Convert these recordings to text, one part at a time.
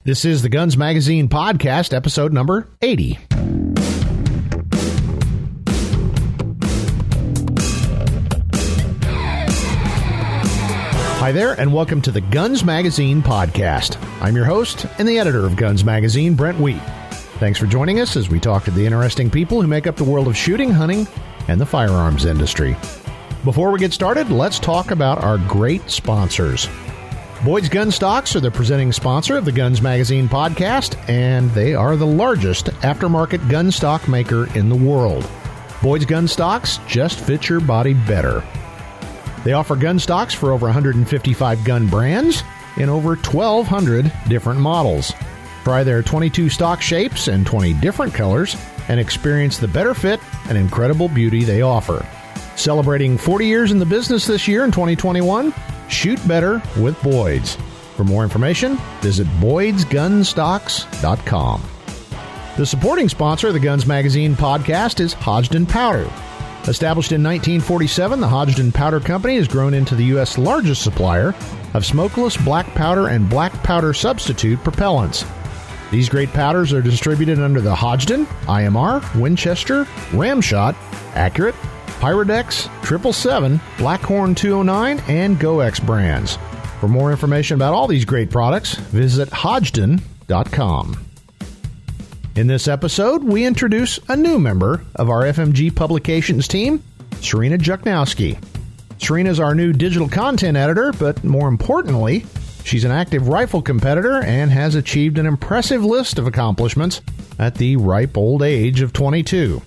This is the Guns Magazine Podcast, episode number 80. Hi there, and welcome to the Guns Magazine Podcast. I'm your host and the editor of Guns Magazine, Brent Wheat. Thanks for joining us as we talk to the interesting people who make up the world of shooting, hunting, and the firearms industry. Before we get started, let's talk about our great sponsors. Boyds Gunstocks are the presenting sponsor of the Guns Magazine Podcast, and they are the largest aftermarket gun stock maker in the world. Boyds Gunstocks just fit your body better. They offer gun stocks for over 155 gun brands in over 1,200 different models. Try their 22 stock shapes and 20 different colors and experience the better fit and incredible beauty they offer. Celebrating 40 years in the business this year in 2021, shoot better with Boyds. For more information, visit boydsgunstocks.com. The supporting sponsor of the Guns Magazine Podcast is Hodgdon Powder. Established in 1947, the Hodgdon Powder Company has grown into the U.S. largest supplier of smokeless black powder and black powder substitute propellants. These great powders are distributed under the Hodgdon, IMR, Winchester, Ramshot, Accurate, Pyrodex, 777, Blackhorn 209, and GoX brands. For more information about all these great products, visit hodgdon.com. In this episode, we introduce a new member of our FMG Publications team, Serena Juchnowski. Serena is our new digital content editor, but more importantly, she's an active rifle competitor and has achieved an impressive list of accomplishments at the ripe old age of 22.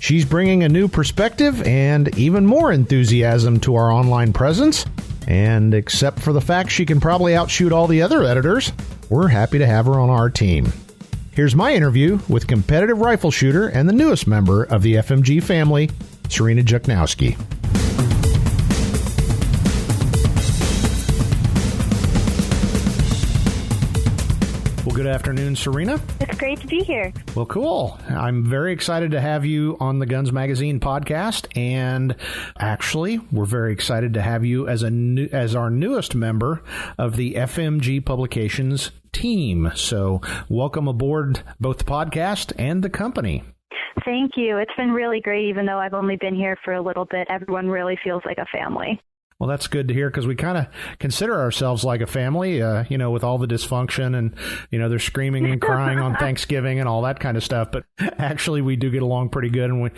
She's bringing a new perspective and even more enthusiasm to our online presence, and except for the fact she can probably outshoot all the other editors, we're happy to have her on our team. Here's my interview with competitive rifle shooter and the newest member of the FMG family, Serena Juchnowski. Well, good afternoon, Serena. It's great to be here. Well, cool. I'm very excited to have you on the Guns Magazine podcast, and actually, we're very excited to have you as our newest member of the FMG Publications team. So, welcome aboard both the podcast and the company. Thank you. It's been really great, even though I've only been here for a little bit. Everyone really feels like a family. Well, that's good to hear because we kind of consider ourselves like a family, with all the dysfunction and, they're screaming and crying on Thanksgiving and all that kind of stuff. But actually, we do get along pretty good. And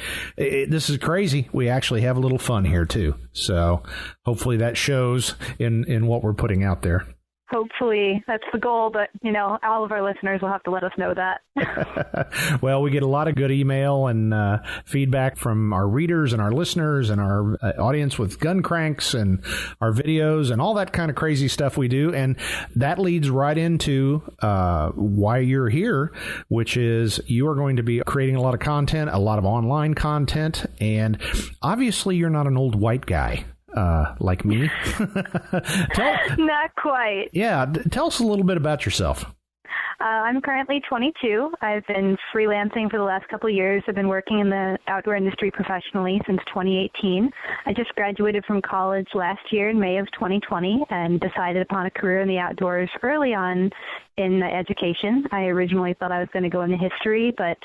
this is crazy. We actually have a little fun here, too. So hopefully that shows in what we're putting out there. Hopefully that's the goal, but, all of our listeners will have to let us know that. Well, we get a lot of good email and feedback from our readers and our listeners and our audience with gun cranks and our videos and all that kind of crazy stuff we do. And that leads right into why you're here, which is you are going to be creating a lot of content, a lot of online content. And obviously you're not an old white guy. Like me. Not quite. Yeah. Tell us a little bit about yourself. I'm currently 22. I've been freelancing for the last couple of years. I've been working in the outdoor industry professionally since 2018. I just graduated from college last year in May of 2020 and decided upon a career in the outdoors early on in education. I originally thought I was going to go into history, but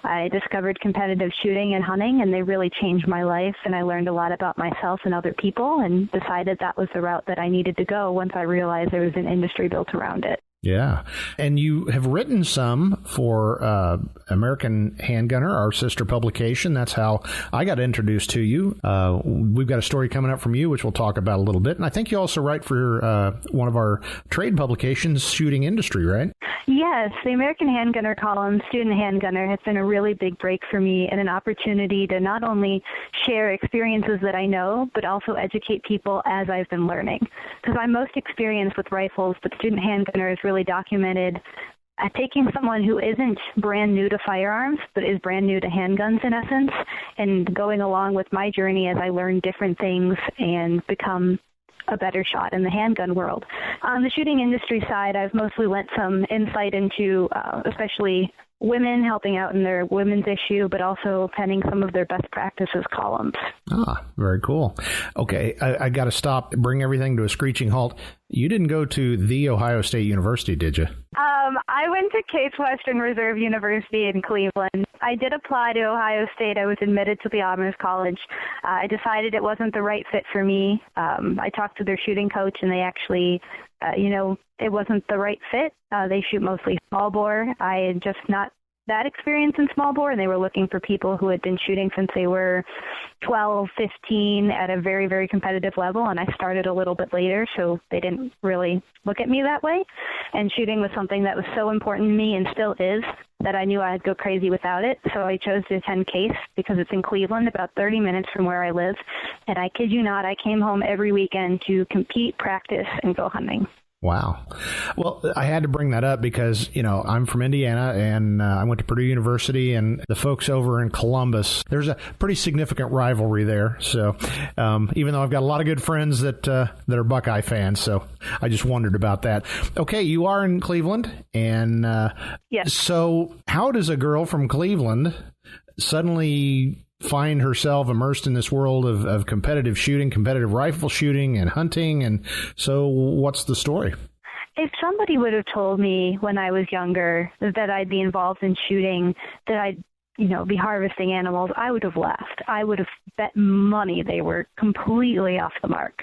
I discovered competitive shooting and hunting, and they really changed my life, and I learned a lot about myself and other people and decided that was the route that I needed to go once I realized there was an industry built around it. Yeah. And you have written some for American Handgunner, our sister publication. That's how I got introduced to you. We've got a story coming up from you, which we'll talk about a little bit. And I think you also write for one of our trade publications, Shooting Industry, right? Yes. The American Handgunner column, Student Handgunner, has been a really big break for me and an opportunity to not only share experiences that I know, but also educate people as I've been learning. Because I'm most experienced with rifles, but Student Handgunner is really documented taking someone who isn't brand new to firearms, but is brand new to handguns in essence, and going along with my journey as I learn different things and become a better shot in the handgun world. On the shooting industry side, I've mostly lent some insight into especially women, helping out in their women's issue, but also penning some of their best practices columns. Ah, very cool. Okay, I got to stop, bring everything to a screeching halt. You didn't go to the Ohio State University, did you? I went to Case Western Reserve University in Cleveland. I did apply to Ohio State. I was admitted to the Honors College. I decided it wasn't the right fit for me. I talked to their shooting coach, and they actually, it wasn't the right fit. They shoot mostly small bore. I had just not that experience in small bore, and they were looking for people who had been shooting since they were 12, 15 at a very, very competitive level, and I started a little bit later, so they didn't really look at me that way. And shooting was something that was so important to me and still is that I knew I'd go crazy without it, so I chose to attend Case because it's in Cleveland, about 30 minutes from where I live, and I kid you not, I came home every weekend to compete, practice, and go hunting. Wow. Well, I had to bring that up because, I'm from Indiana and I went to Purdue University, and the folks over in Columbus, there's a pretty significant rivalry there. So even though I've got a lot of good friends that are Buckeye fans, so I just wondered about that. Okay, you are in Cleveland. And yes. So how does a girl from Cleveland suddenly find herself immersed in this world of competitive shooting, competitive rifle shooting and hunting? And so what's the story? If somebody would have told me when I was younger that I'd be involved in shooting, that I'd, be harvesting animals, I would have laughed. I would have bet money they were completely off the mark.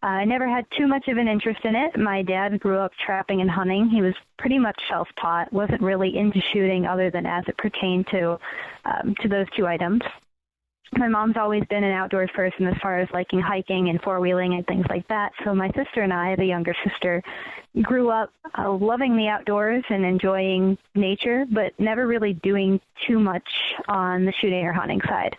I never had too much of an interest in it. My dad grew up trapping and hunting. He was pretty much self-taught, wasn't really into shooting other than as it pertained to those two items. My mom's always been an outdoors person as far as liking hiking and four-wheeling and things like that. So my sister and I, the younger sister, grew up loving the outdoors and enjoying nature, but never really doing too much on the shooting or hunting side.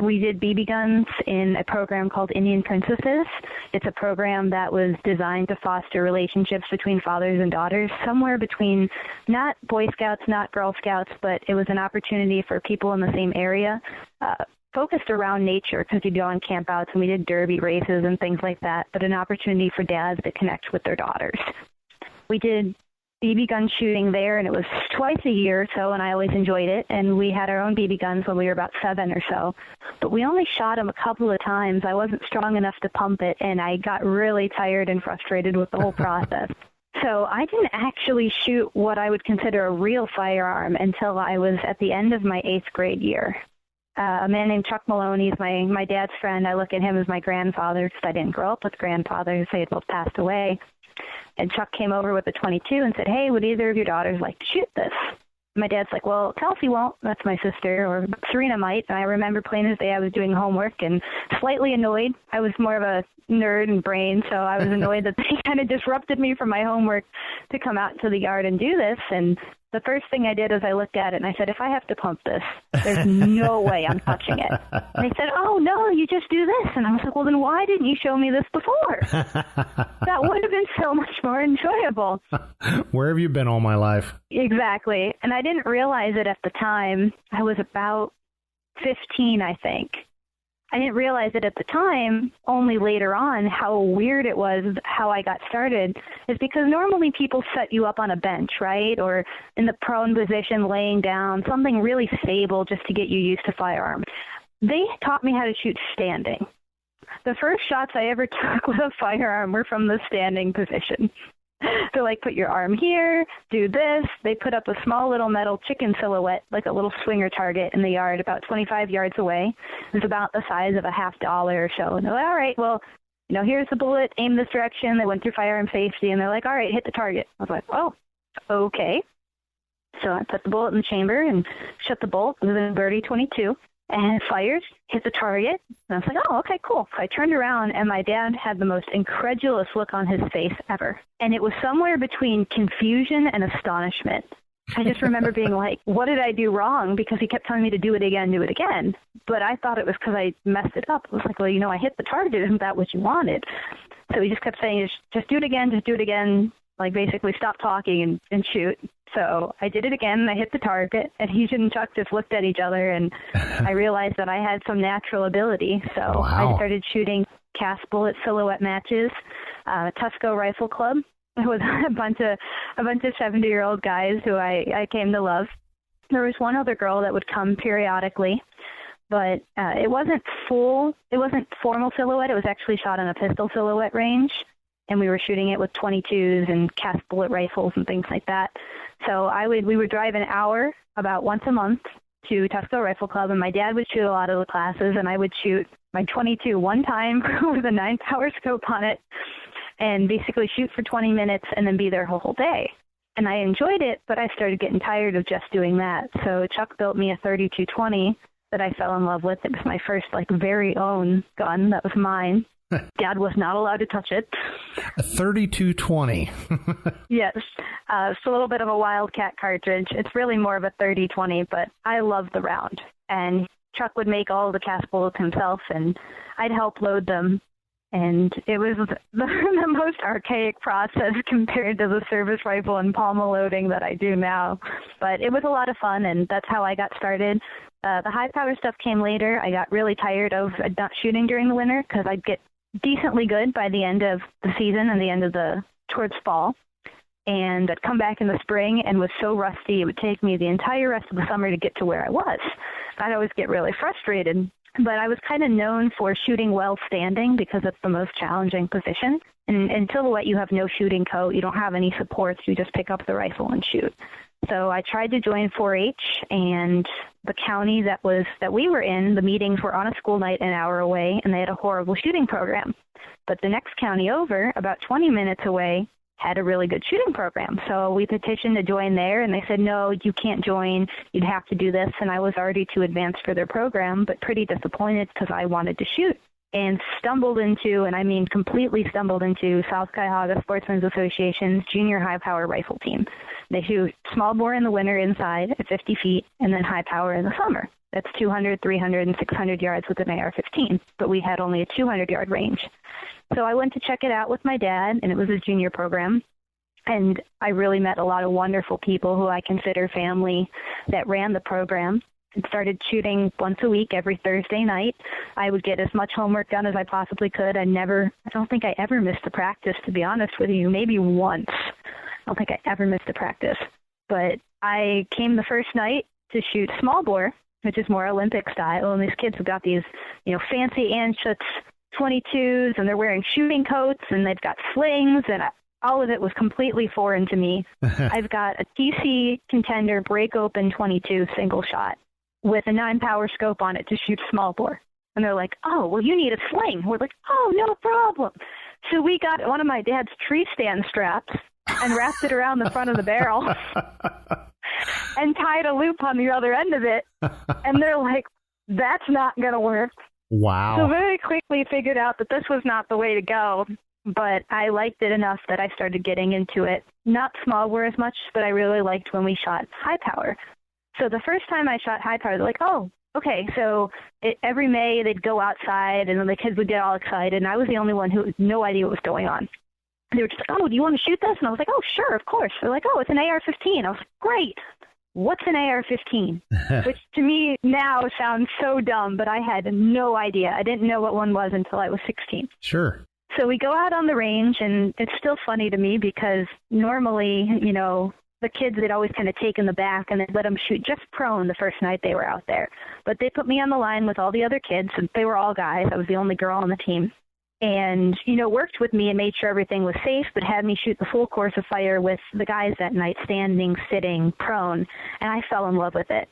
We did BB guns in a program called Indian Princesses. It's a program that was designed to foster relationships between fathers and daughters, somewhere between not Boy Scouts, not Girl Scouts, but it was an opportunity for people in the same area, focused around nature, because you'd go on campouts and we did derby races and things like that, but an opportunity for dads to connect with their daughters. We did BB gun shooting there, and it was twice a year or so, and I always enjoyed it. And we had our own BB guns when we were about 7 or so, but we only shot them a couple of times. I wasn't strong enough to pump it, and I got really tired and frustrated with the whole process. So I didn't actually shoot what I would consider a real firearm until I was at the end of my 8th grade year. A man named Chuck Maloney is my dad's friend. I look at him as my grandfather because I didn't grow up with grandfathers. They had both passed away. And Chuck came over with a .22 and said, "Hey, would either of your daughters like to shoot this?" My dad's like, "Well, Kelsey won't. That's my sister. Or Serena might." And I remember plain as day I was doing homework and slightly annoyed. I was more of a nerd and brain, so I was annoyed that they kind of disrupted me from my homework to come out to the yard and do this. And the first thing I did is I looked at it and I said, if I have to pump this, there's no way I'm touching it. And they said, "Oh, no, you just do this." And I was like, "Well, then why didn't you show me this before?" That would have been so much more enjoyable. Where have you been all my life? Exactly. And I didn't realize it at the time. I was about 15, I think. I didn't realize it at the time, only later on, how weird it was, how I got started, is because normally people set you up on a bench, right? Or in the prone position, laying down, something really stable just to get you used to firearms. They taught me how to shoot standing. The first shots I ever took with a firearm were from the standing position. They're like, put your arm here, do this. They put up a small little metal chicken silhouette, like a little swinger target in the yard about 25 yards away. It was about the size of a $50 or so. And they're like, all right, well, here's the bullet, aim this direction. They went through firearm safety, and they're like, all right, hit the target. I was like, oh, okay. So I put the bullet in the chamber and shut the bolt with a Birdie 22. And fired, hit the target, and I was like, oh, okay, cool. So I turned around, and my dad had the most incredulous look on his face ever. And it was somewhere between confusion and astonishment. I just remember being like, what did I do wrong? Because he kept telling me to do it again. But I thought it was because I messed it up. I was like, well, I hit the target. Isn't that what you wanted? So he just kept saying, just do it again, like basically stop talking and shoot. So I did it again, I hit the target, and he and Chuck just looked at each other, and I realized that I had some natural ability. So wow. I started shooting cast bullet silhouette matches, Tusco Rifle Club with a bunch of 70-year-old guys who I came to love. There was one other girl that would come periodically, but it wasn't formal silhouette. It was actually shot on a pistol silhouette range, and we were shooting it with 22s and cast bullet rifles and things like that. So we would drive an hour about once a month to Tusco Rifle Club, and my dad would shoot a lot of the classes, and I would shoot my 22 one time with a 9-power scope on it, and basically shoot for 20 minutes and then be there the whole day. And I enjoyed it, but I started getting tired of just doing that. So Chuck built me a 32-20 that I fell in love with. It was my first very own gun that was mine. Dad was not allowed to touch it. A 32-20. Yes. It's a little bit of a Wildcat cartridge. It's really more of a 30-20, but I love the round. And Chuck would make all the cast bullets himself, and I'd help load them. And it was the most archaic process compared to the Service Rifle and Palma loading that I do now. But it was a lot of fun, and that's how I got started. The high-power stuff came later. I got really tired of not shooting during the winter because I'd get decently good by the end of the season and the end of towards fall. And I'd come back in the spring and was so rusty it would take me the entire rest of the summer to get to where I was. I'd always get really frustrated. But I was kind of known for shooting well standing because it's the most challenging position. And in silhouette, you have no shooting coat. You don't have any supports. You just pick up the rifle and shoot. So I tried to join 4-H, and the county that we were in, the meetings were on a school night an hour away, and they had a horrible shooting program. But the next county over, about 20 minutes away, had a really good shooting program. So we petitioned to join there, and they said, no, you can't join. You'd have to do this. And I was already too advanced for their program, but pretty disappointed because I wanted to shoot. And stumbled into, and I mean completely stumbled into, South Cuyahoga Sportsmen's Association's junior high-power rifle team. They shoot small bore in the winter inside at 50 feet, and then high power in the summer. That's 200, 300, and 600 yards with an AR-15, but we had only a 200-yard range. So I went to check it out with my dad, and it was a junior program. And I really met a lot of wonderful people who I consider family that ran the program. And started shooting once a week, every Thursday night. I would get as much homework done as I possibly could. I don't think I ever missed a practice, to be honest with you, maybe once. I don't think I ever missed a practice. But I came the first night to shoot small bore, which is more Olympic style, and these kids have got these, fancy Anschutz 22s, and they're wearing shooting coats, and they've got slings, and all of it was completely foreign to me. I've got a TC Contender break open 22 single shot with a 9-power scope on it to shoot small bore. And they're like, oh, well, you need a sling. We're like, oh, no problem. So we got one of my dad's tree stand straps and wrapped it around the front of the barrel and tied a loop on the other end of it. And they're like, that's not going to work. Wow. So very quickly figured out that this was not the way to go. But I liked it enough that I started getting into it. Not small bore as much, but I really liked when we shot high power. So the first time I shot high power, they're like, oh, okay. So every May they'd go outside and then the kids would get all excited. And I was the only one who had no idea what was going on. They were just like, oh, do you want to shoot this? And I was like, oh, sure, of course. They're like, oh, it's an AR-15. I was like, great. What's an AR-15? Which to me now sounds so dumb, but I had no idea. I didn't know what one was until I was 16. Sure. So we go out on the range, and it's still funny to me because normally, the kids, they'd always kind of take in the back and they'd let them shoot just prone the first night they were out there. But they put me on the line with all the other kids, and they were all guys. I was the only girl on the team. And, worked with me and made sure everything was safe, but had me shoot the full course of fire with the guys that night, standing, sitting, prone. And I fell in love with it.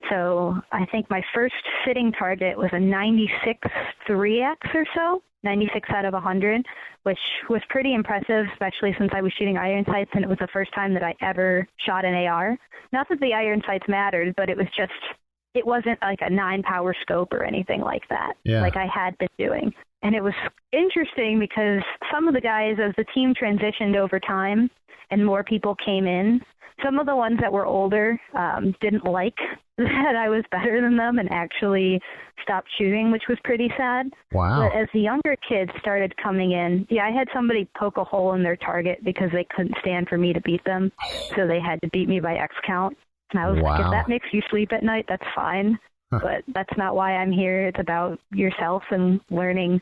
So I think my first sitting target was a 96 3X or so, 96 out of 100, which was pretty impressive, especially since I was shooting iron sights, and it was the first time that I ever shot an AR. Not that the iron sights mattered, but it wasn't like a 9-power scope or anything like that, like I had been doing. And it was interesting because some of the guys, as the team transitioned over time and more people came in, some of the ones that were older didn't like that I was better than them and actually stopped shooting, which was pretty sad. Wow. But as the younger kids started coming in, I had somebody poke a hole in their target because they couldn't stand for me to beat them, so they had to beat me by X count. And I was like, if that makes you sleep at night, that's fine. But that's not why I'm here. It's about yourself and learning,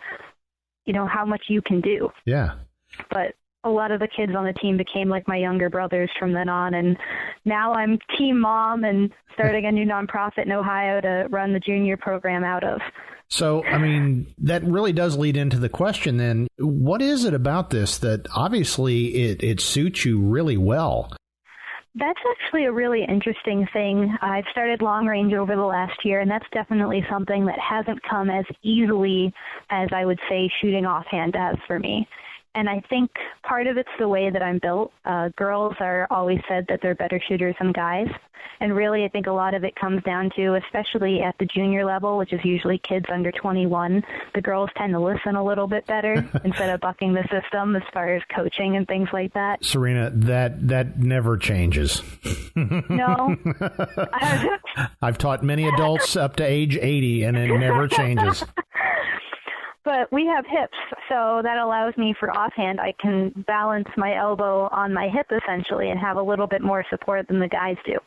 how much you can do. Yeah. But a lot of the kids on the team became like my younger brothers from then on, and now I'm team mom and starting a new nonprofit in Ohio to run the junior program out of. So, I mean, that really does lead into the question then, what is it about this that obviously it suits you really well? That's actually a really interesting thing. I've started long range over the last year, and that's definitely something that hasn't come as easily as I would say shooting offhand does for me. And I think part of it's the way that I'm built. Girls are always said that they're better shooters than guys. And really, I think a lot of it comes down to, especially at the junior level, which is usually kids under 21, the girls tend to listen a little bit better instead of bucking the system as far as coaching and things like that. Serena, that never changes. No. I've taught many adults up to age 80, and it never changes. But we have hips, so that allows me for offhand, I can balance my elbow on my hip essentially and have a little bit more support than the guys do.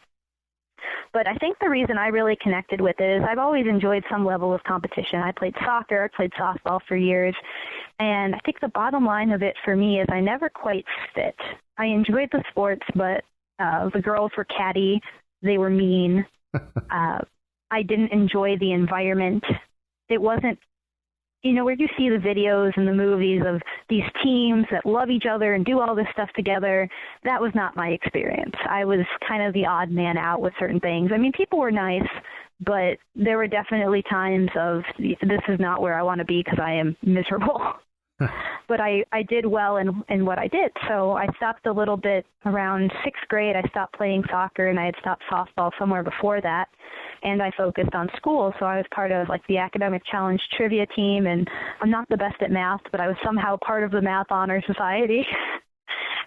But I think the reason I really connected with it is I've always enjoyed some level of competition. I played soccer, I played softball for years, and I think the bottom line of it for me is I never quite fit. I enjoyed the sports, but the girls were catty, they were mean. I didn't enjoy the environment. It wasn't, you know, where you see the videos and the movies of these teams that love each other and do all this stuff together, that was not my experience. I was kind of the odd man out with certain things. I mean, people were nice, but there were definitely times of, this is not where I want to be because I am miserable. But I did well in what I did. So I stopped a little bit around 6th grade. I stopped playing soccer, and I had stopped softball somewhere before that. And I focused on school. So I was part of like the academic challenge trivia team, and I'm not the best at math, but I was somehow part of the math honor society.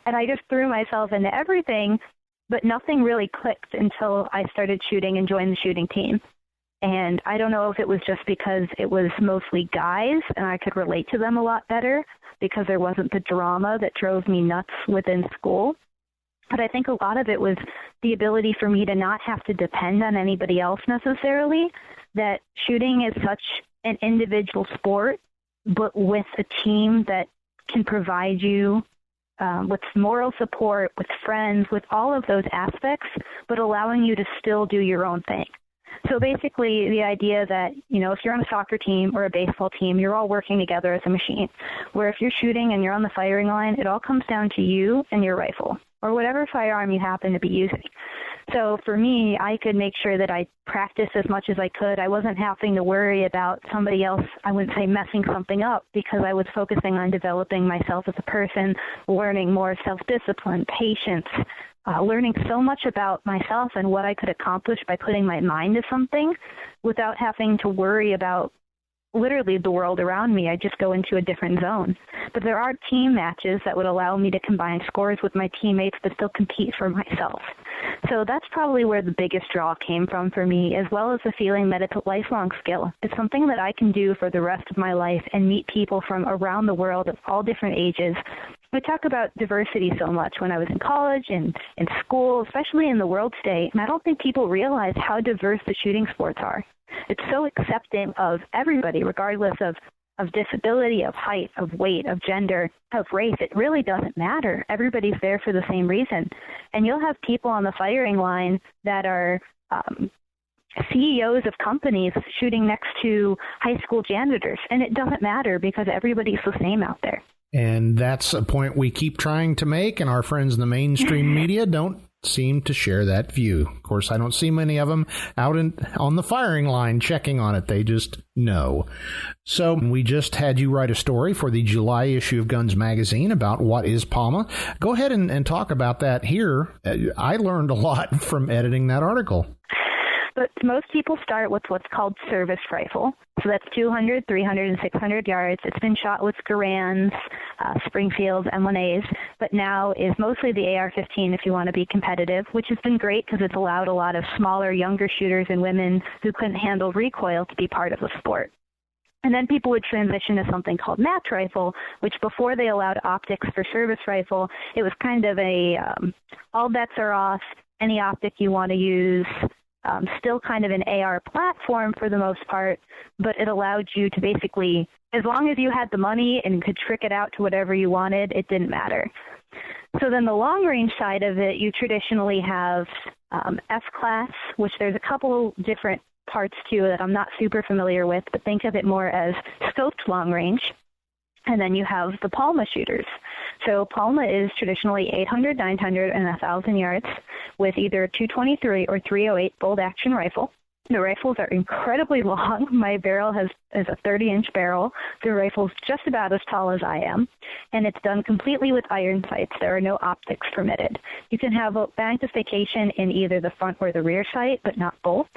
And I just threw myself into everything, but nothing really clicked until I started shooting and joined the shooting team. And I don't know if it was just because it was mostly guys and I could relate to them a lot better because there wasn't the drama that drove me nuts within school. But I think a lot of it was the ability for me to not have to depend on anybody else necessarily, that shooting is such an individual sport, but with a team that can provide you with moral support, with friends, with all of those aspects, but allowing you to still do your own thing. So basically the idea that, you know, if you're on a soccer team or a baseball team, you're all working together as a machine. Where if you're shooting and you're on the firing line, it all comes down to you and your rifle or whatever firearm you happen to be using. So for me, I could make sure that I practiced as much as I could. I wasn't having to worry about somebody else, I wouldn't say messing something up, because I was focusing on developing myself as a person, learning more self-discipline, patience, learning so much about myself and what I could accomplish by putting my mind to something without having to worry about literally the world around me. I just go into a different zone. But there are team matches that would allow me to combine scores with my teammates but still compete for myself. So that's probably where the biggest draw came from for me, as well as the feeling that it's a lifelong skill. It's something that I can do for the rest of my life and meet people from around the world of all different ages. We talk about diversity so much when I was in college and in school, especially in the world today, and I don't think people realize how diverse the shooting sports are. It's so accepting of everybody, regardless of disability, of height, of weight, of gender, of race. It really doesn't matter. Everybody's there for the same reason. And you'll have people on the firing line that are CEOs of companies shooting next to high school janitors, and it doesn't matter because everybody's the same out there. And that's a point we keep trying to make, and our friends in the mainstream media don't seem to share that view. Of course, I don't see many of them out on the firing line checking on it. They just know. So we just had you write a story for the July issue of Guns Magazine about what is Palma. Go ahead and talk about that here. I learned a lot from editing that article. But most people start with what's called Service Rifle. So that's 200, 300, and 600 yards. It's been shot with Garands, Springfields, M1As, but now is mostly the AR-15 if you want to be competitive, which has been great because it's allowed a lot of smaller, younger shooters and women who couldn't handle recoil to be part of the sport. And then people would transition to something called match rifle, which before they allowed optics for service rifle, it was kind of a all bets are off, any optic you want to use, Still kind of an AR platform for the most part, but it allowed you to basically, as long as you had the money and could trick it out to whatever you wanted, it didn't matter. So then the long-range side of it, you traditionally have F-class, which there's a couple different parts to that I'm not super familiar with, but think of it more as scoped long-range. And then you have the Palma shooters. So Palma is traditionally 800, 900, and 1,000 yards with either a 223 or 308 bolt-action rifle. The rifles are incredibly long. My barrel is a 30-inch barrel. The rifle's just about as tall as I am, and it's done completely with iron sights. There are no optics permitted. You can have a magnification in either the front or the rear sight, but not both.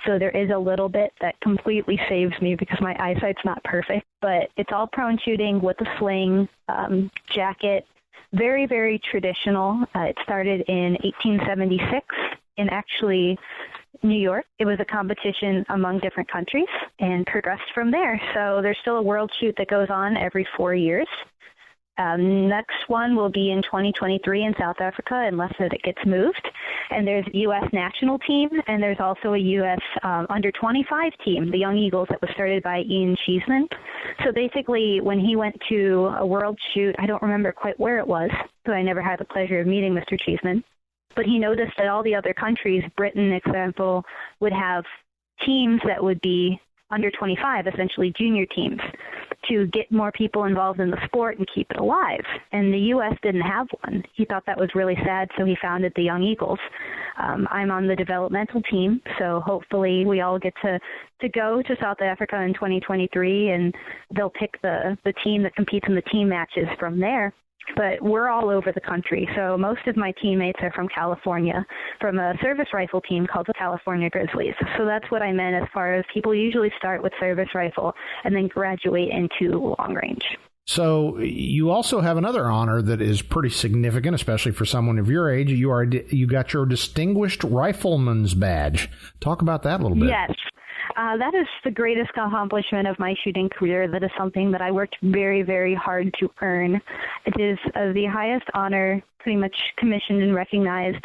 So there is a little bit that completely saves me because my eyesight's not perfect, but it's all prone shooting with a sling, jacket, very, very traditional. It started in 1876 in actually New York. It was a competition among different countries and progressed from there. So there's still a world shoot that goes on every 4 years. Next one will be in 2023 in South Africa, unless it gets moved. And there's a U.S. national team, and there's also a U.S. under-25 team, the Young Eagles, that was started by Ian Cheeseman. So basically, when he went to a world shoot, I don't remember quite where it was, so I never had the pleasure of meeting Mr. Cheeseman. But he noticed that all the other countries, Britain, example, would have teams that would be under 25, essentially junior teams, to get more people involved in the sport and keep it alive. And the U.S. didn't have one. He thought that was really sad, so he founded the Young Eagles. I'm on the developmental team, so hopefully we all get to go to South Africa in 2023, and they'll pick the team that competes in the team matches from there. But we're all over the country. So most of my teammates are from California, from a service rifle team called the California Grizzlies. So that's what I meant as far as people usually start with service rifle and then graduate into long range. So you also have another honor that is pretty significant, especially for someone of your age. You got your Distinguished Rifleman's Badge. Talk about that a little bit. Yes. That is the greatest accomplishment of my shooting career. That is something that I worked very, very hard to earn. It is the highest honor, pretty much commissioned and recognized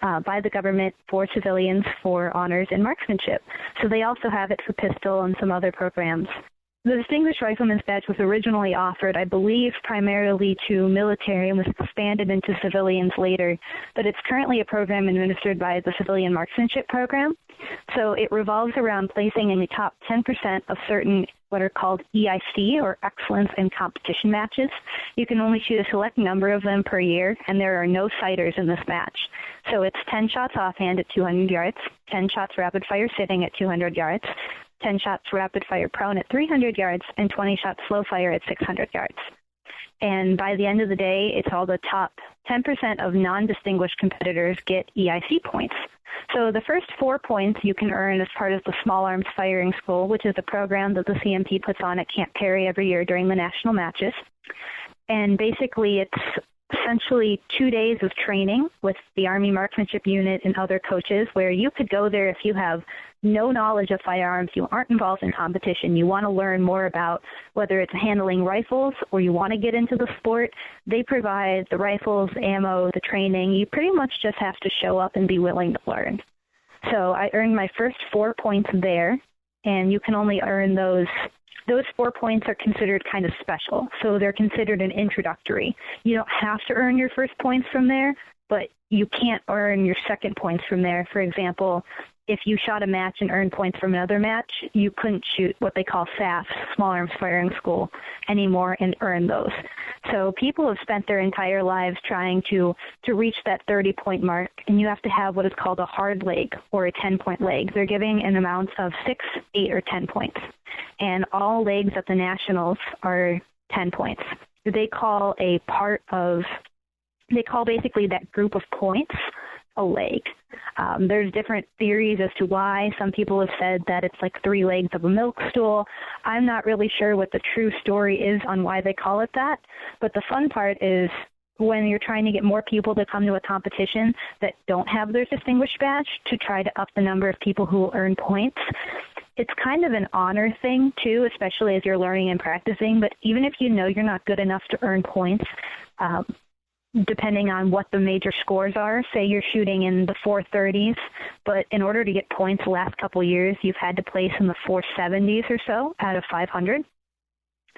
by the government for civilians for honors in marksmanship. So they also have it for pistol and some other programs. The Distinguished Rifleman's Badge was originally offered, I believe, primarily to military and was expanded into civilians later, but it's currently a program administered by the Civilian Marksmanship Program. So it revolves around placing in the top 10% of certain what are called EIC, or Excellence in Competition matches. You can only shoot a select number of them per year, and there are no sighters in this match. So it's 10 shots offhand at 200 yards, 10 shots rapid fire sitting at 200 yards, 10 shots rapid fire prone at 300 yards, and 20 shots slow fire at 600 yards. And by the end of the day, it's all the top 10% of non-distinguished competitors get EIC points. So the first 4 points you can earn as part of the Small Arms Firing School, which is a program that the CMP puts on at Camp Perry every year during the national matches. And basically it's essentially 2 days of training with the Army Marksmanship Unit and other coaches, where you could go there if you have no knowledge of firearms, you aren't involved in competition, you want to learn more about whether it's handling rifles or you want to get into the sport. They provide the rifles, ammo, the training. You pretty much just have to show up and be willing to learn. So I earned my first 4 points there, and you can only earn those 4 points are considered kind of special. So they're considered an introductory. You don't have to earn your first points from there, but you can't earn your second points from there. For example, if you shot a match and earned points from another match, you couldn't shoot what they call SAF, Small Arms Firing School, anymore and earn those. So people have spent their entire lives trying to reach that 30-point mark, and you have to have what is called a hard leg or a 10-point leg. They're giving an amount of 6, 8, or 10 points. And all legs at the Nationals are 10 points. They call basically that group of points a leg. There's different theories as to why. Some people have said that it's like 3 legs of a milk stool. I'm not really sure what the true story is on why they call it that, but the fun part is when you're trying to get more people to come to a competition that don't have their distinguished badge to try to up the number of people who will earn points. It's kind of an honor thing, too, especially as you're learning and practicing. But even if you know you're not good enough to earn points, depending on what the major scores are. Say you're shooting in the 430s, but in order to get points the last couple of years, you've had to place in the 470s or so out of 500.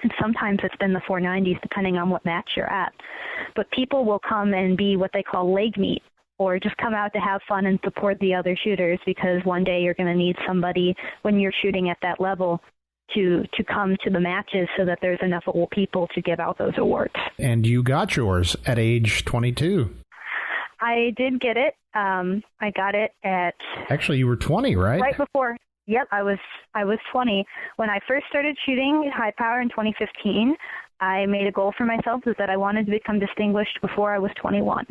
And sometimes it's been the 490s, depending on what match you're at. But people will come and be what they call leg meet, or just come out to have fun and support the other shooters, because one day you're going to need somebody when you're shooting at that level to come to the matches so that there's enough people to give out those awards. And you got yours at age 22. I did get it. I got it at... Actually, you were 20, right? Right before... Yep, I was 20. When I first started shooting high power in 2015, I made a goal for myself is that I wanted to become distinguished before I was 21.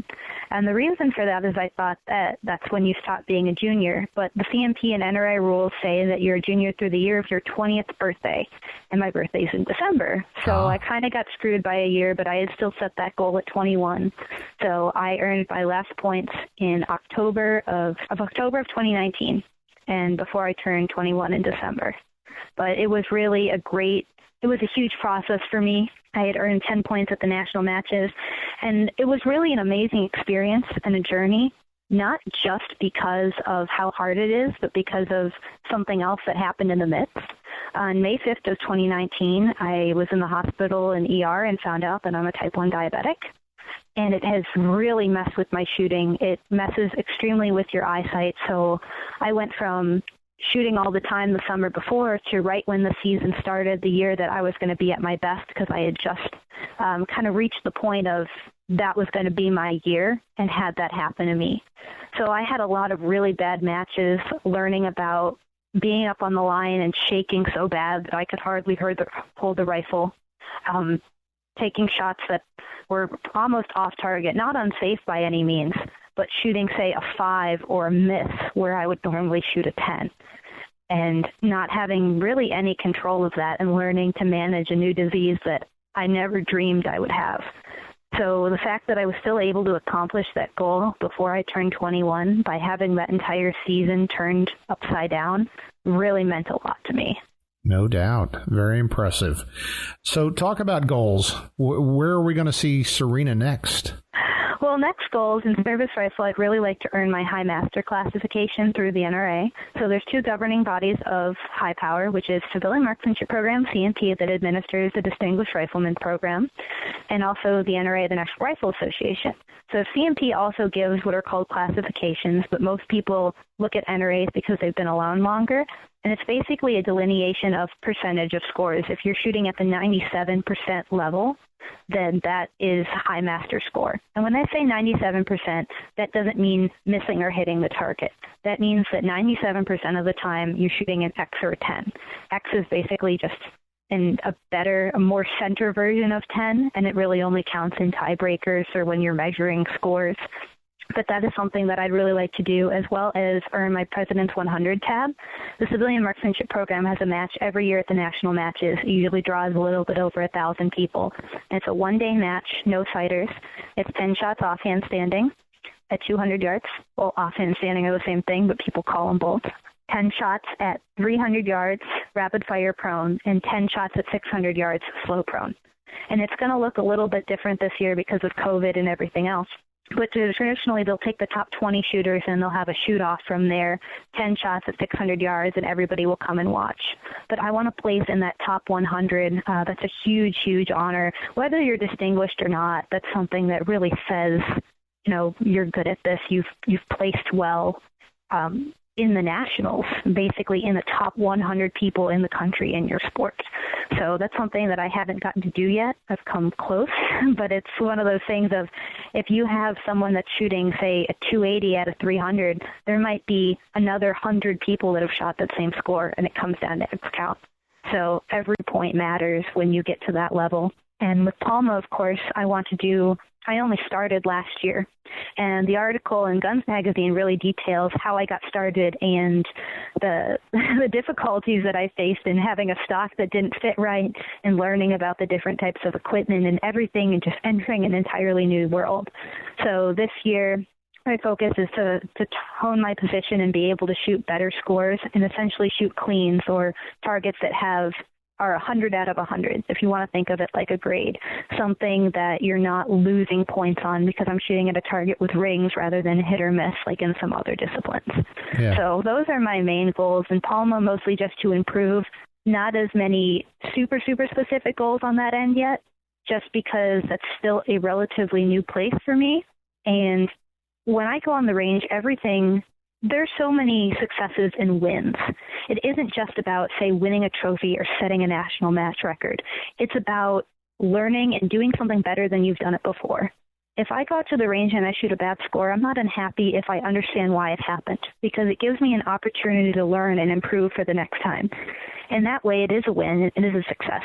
And the reason for that is I thought that that's when you stop being a junior. But the CMP and NRA rules say that you're a junior through the year of your 20th birthday. And my birthday's in December. So I kind of got screwed by a year, but I had still set that goal at 21. So I earned my last points in October of 2019. And before I turned 21 in December. But it was really it was a huge process for me. I had earned 10 points at the national matches, and it was really an amazing experience and a journey, not just because of how hard it is, but because of something else that happened in the midst. On May 5th of 2019, I was in the hospital in ER and found out that I'm a type 1 diabetic. And it has really messed with my shooting. It messes extremely with your eyesight. So I went from shooting all the time the summer before to right when the season started, the year that I was going to be at my best, because I had just kind of reached the point of that was going to be my year, and had that happen to me. So I had a lot of really bad matches, learning about being up on the line and shaking so bad that I could hardly hold the rifle. Taking shots that were almost off target, not unsafe by any means, but shooting, say, a 5 or a miss where I would normally shoot a 10, and not having really any control of that, and learning to manage a new disease that I never dreamed I would have. So the fact that I was still able to accomplish that goal before I turned 21 by having that entire season turned upside down really meant a lot to me. No doubt. Very impressive. So talk about goals. Where are we going to see Serena next? Well, next goals in Service Rifle, I'd really like to earn my High Master classification through the NRA. So there's two governing bodies of high power, which is Civilian Marksmanship Program, CMP, that administers the Distinguished Rifleman Program, and also the NRA, the National Rifle Association. So CMP also gives what are called classifications, but most people look at NRAs because they've been around longer. And it's basically a delineation of percentage of scores. If you're shooting at the 97% level, then that is high master score. And when I say 97%, that doesn't mean missing or hitting the target. That means that 97% of the time you're shooting an X or a 10. X is basically just a more center version of 10, and it really only counts in tiebreakers or when you're measuring scores. But that is something that I'd really like to do, as well as earn my President's 100 tab. The Civilian Marksmanship Program has a match every year at the national matches. It usually draws a little bit over 1,000 people. And it's a one-day match, no sighters. It's 10 shots offhand standing at 200 yards. Well, offhand standing are the same thing, but people call them both. 10 shots at 300 yards, rapid fire prone, and 10 shots at 600 yards, slow prone. And it's going to look a little bit different this year because of COVID and everything else. But traditionally, they'll take the top 20 shooters and they'll have a shoot-off from there, 10 shots at 600 yards, and everybody will come and watch. But I want to place in that top 100. That's a huge, huge honor. Whether you're distinguished or not, that's something that really says, you're good at this. You've placed well in the nationals, basically in the top 100 people in the country in your sport. So that's something that I haven't gotten to do yet. I've come close, but it's one of those things of if you have someone that's shooting, say, a 280 out of 300, there might be another 100 people that have shot that same score, and it comes down to X count. So every point matters when you get to that level. And with Palma, of course, I only started last year. And the article in Guns Magazine really details how I got started and the difficulties that I faced in having a stock that didn't fit right and learning about the different types of equipment and everything and just entering an entirely new world. So this year, my focus is to hone my position and be able to shoot better scores and essentially shoot cleans or targets that have are 100 out of 100, if you want to think of it like a grade, something that you're not losing points on because I'm shooting at a target with rings rather than hit or miss like in some other disciplines. Yeah. So those are my main goals. In Palma, mostly just to improve. Not as many super specific goals on that end yet, just because that's still a relatively new place for me. And when I go on the range, there's so many successes and wins. It isn't just about, say, winning a trophy or setting a national match record. It's about learning and doing something better than you've done it before. If I go out to the range and I shoot a bad score, I'm not unhappy if I understand why it happened, because it gives me an opportunity to learn and improve for the next time. And that way it is a win, it is a success.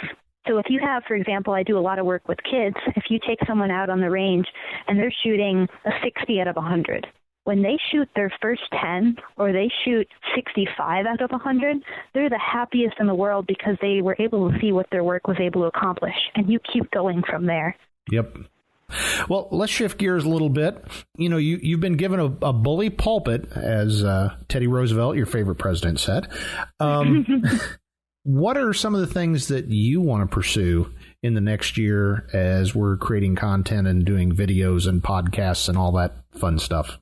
So if you have, for example, I do a lot of work with kids, if you take someone out on the range and they're shooting a 60 out of 100, when they shoot their first 10 or they shoot 65 out of 100, they're the happiest in the world because they were able to see what their work was able to accomplish. And you keep going from there. Yep. Well, let's shift gears a little bit. You know, you've been given a bully pulpit, as Teddy Roosevelt, your favorite president, said. What are some of the things that you want to pursue in the next year as we're creating content and doing videos and podcasts and all that fun stuff?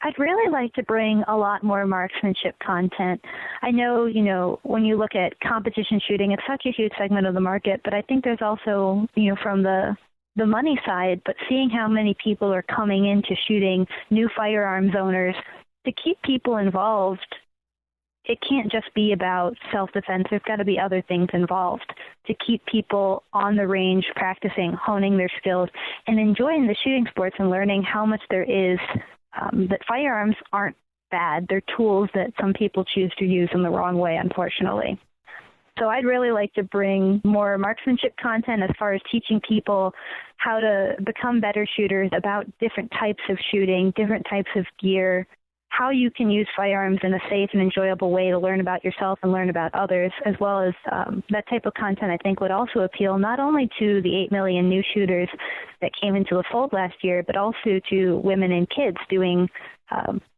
I'd really like to bring a lot more marksmanship content. I know, when you look at competition shooting, it's such a huge segment of the market, but I think there's also, from the money side, but seeing how many people are coming into shooting, new firearms owners, to keep people involved, it can't just be about self-defense. There's got to be other things involved to keep people on the range, practicing, honing their skills, and enjoying the shooting sports and learning how much there is, that firearms aren't bad. They're tools that some people choose to use in the wrong way, unfortunately. So I'd really like to bring more marksmanship content as far as teaching people how to become better shooters, about different types of shooting, different types of gear, how you can use firearms in a safe and enjoyable way to learn about yourself and learn about others, as well as that type of content I think would also appeal not only to the 8 million new shooters that came into the fold last year, but also to women and kids doing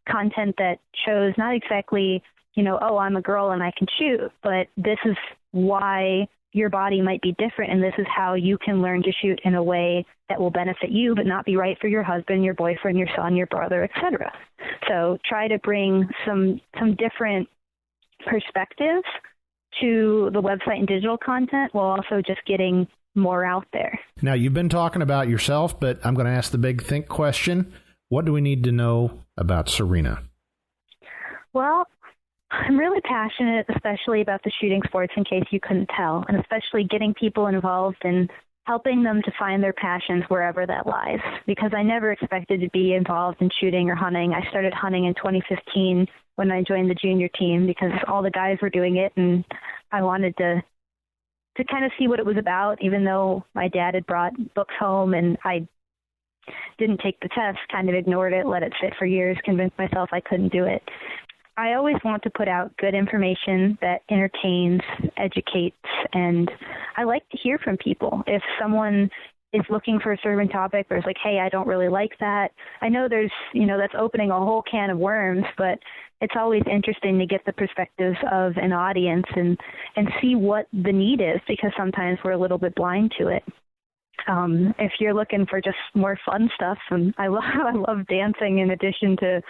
content that shows not exactly, oh, I'm a girl and I can shoot, but this is why your body might be different, and this is how you can learn to shoot in a way that will benefit you but not be right for your husband, your boyfriend, your son, your brother, etc. So try to bring some different perspectives to the website and digital content while also just getting more out there. Now, you've been talking about yourself, but I'm going to ask the big think question. What do we need to know about Serena? Well, I'm really passionate, especially about the shooting sports, in case you couldn't tell, and especially getting people involved and helping them to find their passions wherever that lies, because I never expected to be involved in shooting or hunting. I started hunting in 2015 when I joined the junior team because all the guys were doing it, and I wanted to kind of see what it was about, even though my dad had brought books home and I didn't take the test, kind of ignored it, let it sit for years, convinced myself I couldn't do it. I always want to put out good information that entertains, educates, and I like to hear from people. If someone is looking for a certain topic or is like, hey, I don't really like that, I know there's, that's opening a whole can of worms, but it's always interesting to get the perspectives of an audience and see what the need is, because sometimes we're a little bit blind to it. If you're looking for just more fun stuff, and I love dancing in addition to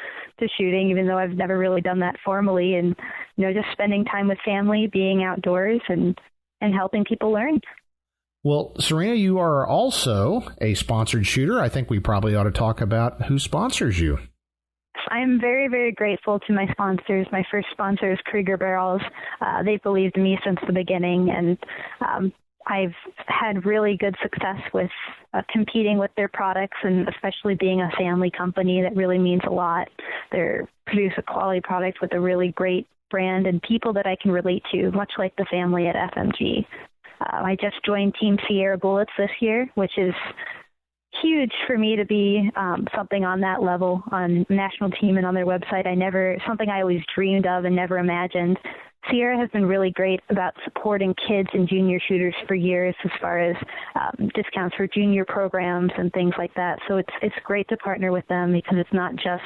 shooting, even though I've never really done that formally, and just spending time with family, being outdoors, and helping people learn. Well, Serena, you are also a sponsored shooter. I think we probably ought to talk about who sponsors you. I'm very, very grateful to my sponsors. My first sponsor is Krieger Barrels. They've believed in me since the beginning, and I've had really good success with competing with their products, and especially being a family company, that really means a lot. They produce a quality product with a really great brand and people that I can relate to, much like the family at FMG. I just joined Team Sierra Bullets this year, which is huge for me to be something on that level, on national team and on their website. Something I always dreamed of and never imagined. Sierra has been really great about supporting kids and junior shooters for years, as far as discounts for junior programs and things like that. So it's great to partner with them, because it's not just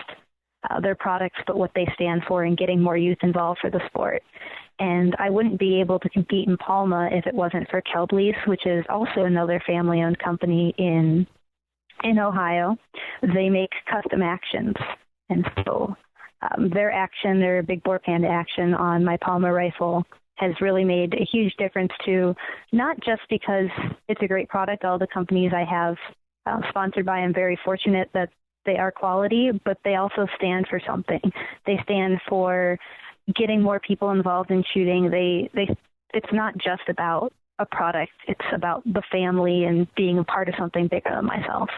their products, but what they stand for and getting more youth involved for the sport. And I wouldn't be able to compete in Palma if it wasn't for Kelbley's, which is also another family-owned company in Ohio. They make custom actions. And so their big bore panda action on my Palma rifle has really made a huge difference to, not just because it's a great product, all the companies I have sponsored by, I'm very fortunate that they are quality, but they also stand for something. They stand for getting more people involved in shooting. It's not just about a product, it's about the family and being a part of something bigger than myself.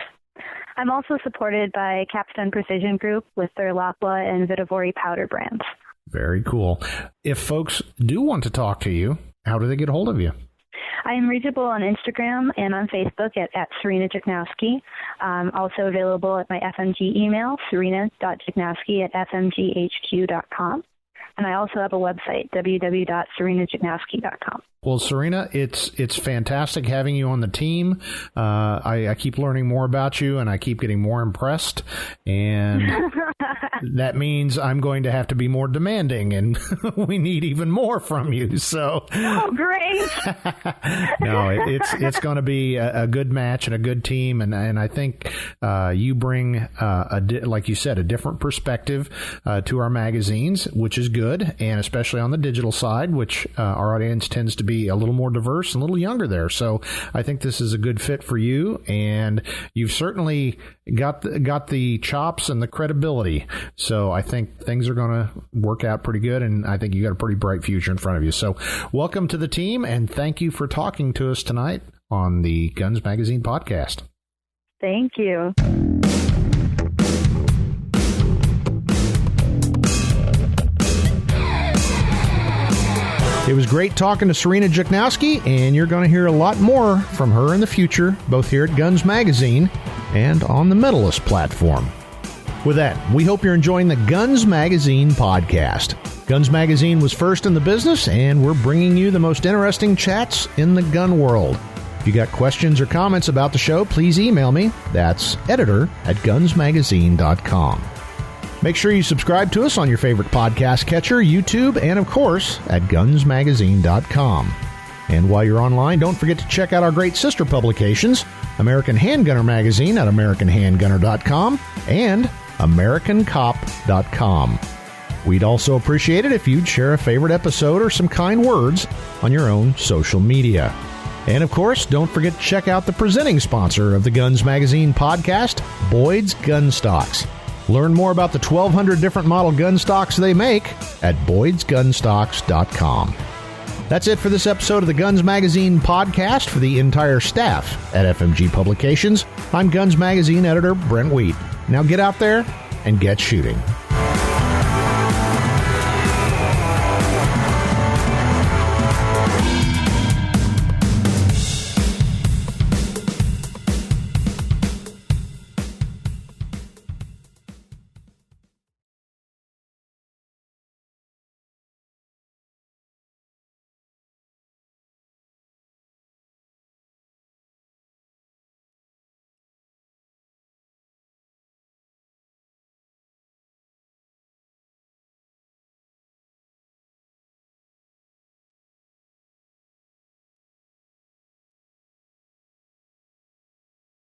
I'm also supported by Capstone Precision Group with their Lapua and Vitavori powder brands. Very cool. If folks do want to talk to you, how do they get a hold of you? I am reachable on Instagram and on Facebook at Serena Juchnowski. Also available at my FMG email, serena.juchnowski@fmghq.com. And I also have a website, www.serenajuchnowski.com. Well, Serena, it's fantastic having you on the team. I keep learning more about you, and I keep getting more impressed. And that means I'm going to have to be more demanding, and we need even more from you. So, oh, great! No, it's going to be a good match and a good team, and I think you bring like you said, a different perspective to our magazines, which is good, and especially on the digital side, which our audience tends to be a little more diverse and a little younger there. So I think this is a good fit for you, and you've certainly got the chops and the credibility. So I think things are going to work out pretty good, and I think you got a pretty bright future in front of you. So welcome to the team, and thank you for talking to us tonight on the Guns Magazine podcast. Thank you. It was great talking to Serena Juchnowski, and you're going to hear a lot more from her in the future, both here at Guns Magazine and on the Medalist platform. With that, we hope you're enjoying the Guns Magazine podcast. Guns Magazine was first in the business, and we're bringing you the most interesting chats in the gun world. If you got questions or comments about the show, please email me. That's editor@gunsmagazine.com. Make sure you subscribe to us on your favorite podcast catcher, YouTube, and of course at gunsmagazine.com. And while you're online, don't forget to check out our great sister publications, American Handgunner Magazine at americanhandgunner.com and americancop.com. We'd also appreciate it if you'd share a favorite episode or some kind words on your own social media. And of course, don't forget to check out the presenting sponsor of the Guns Magazine podcast, Boyds Gunstocks. Learn more about the 1,200 different model gun stocks they make at boydsgunstocks.com. That's it for this episode of the Guns Magazine podcast for the entire staff at FMG Publications. I'm Guns Magazine editor Brent Wheat. Now get out there and get shooting.